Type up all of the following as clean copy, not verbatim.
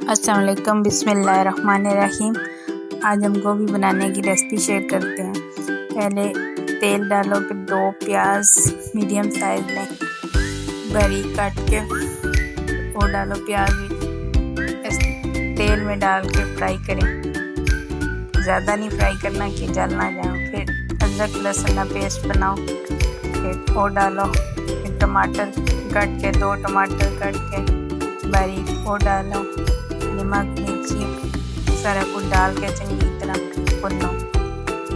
अस्सलाम वालेकुम, बिस्मिल्लाहिर्रहमानिर्रहीम। आज हम गोभी बनाने की रेसिपी शेयर करते हैं। पहले तेल डालो, फिर 2 प्याज मीडियम साइज में बारीक काट के वो डालो। प्याज भी इस तेल में डाल के फ्राई करें, ज़्यादा नहीं फ्राई करना कि जल ना जाए। फिर अदरक लहसुन का पेस्ट बनाओ, फिर वो डालो। फिर टमाटर काट के 2 टमाटर काट के बारीक वो डालो। नमक मिर्ची सारा कुछ डाल के चंगी तरह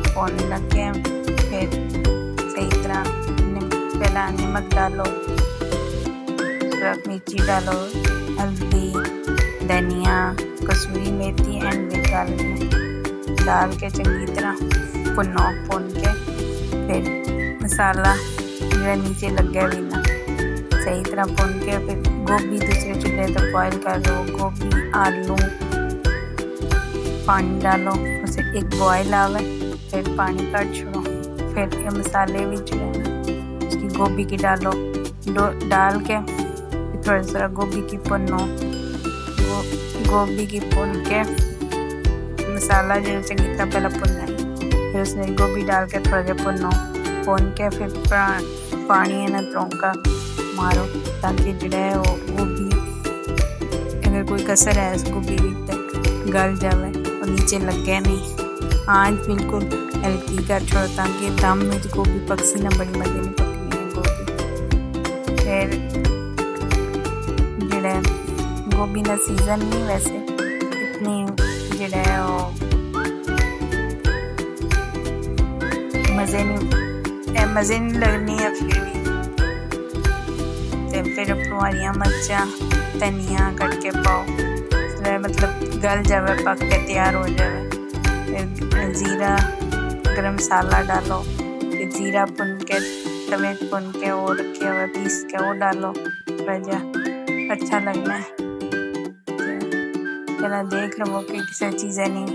भूनने लग के फिर सही तरह पहला नमक डालो, मिर्ची डालो, हल्दी, धनिया, कसूरी मेथी एंड में डाल के चंगी तरह भून के फिर मसाला जो नीचे लग गया भी ना सही तरह भून के फिर गोभी दूसरे चूल्हे पर बॉईल कर लो। गोभी आलू पानी डालो, उसे एक बॉयल आवे फिर पानी काट छोड़ो। फिर ये मसाले भी जो है उसकी गोभी की डालो, डाल के थोड़ा सा गोभी की भुनो। गोभी की भुन के मसाला जो चंगी तरह पहले भुनना है, फिर उसमें गोभी डाल के थोड़ा सा भुन के फिर पानी है ना तरौंका मारो ताकि जो है वो गोभी अगर कोई कसर है उस गोभी भी गल जाए और नीचे लगे नहीं। आँच बिल्कुल हल्की कर छोड़ो ताकि दम में गोभी पकसी ना, बड़ी मजे नहीं पकनी है गोभी। फिर जो है गोभी का सीजन नहीं वैसे इतनी जो है वो मज़े नहीं लगनी है। फिर हरिया मिर्चा धनिया कट के पाओ, मतलब गल जावे पक के तैयार हो जावे। फिर ज़ीरा गरम मसाला डालो, फिर ज़ीरा भुन के तवे भुन के वो रखे हुए पीस के वो डालो। रजा अच्छा लगना है। चला देख लो कि किसी चीज़ें नहीं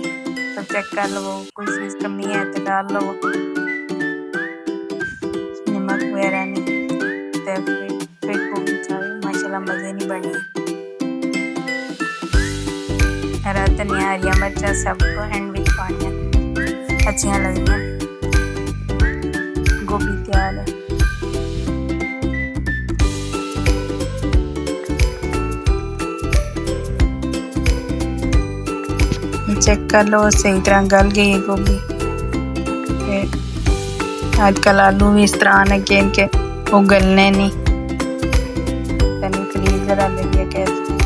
तो चेक कर लो, कोई चीज़ कमी है तो डाल लो, नमक वगैरह नहीं तो फिर गोभी माशाल्लाह मज़े नहीं बनी। हरा धनिया हरिया मिर्चा सब एंड विच पानी अच्छियाँ लगी। गोभी तैयार है। चेक कर लो सही तरह गल गई है गोभी। आजकल आलू भी इस तरह आने के वो गलने नहीं, फ्रीजर ले लिया कैसे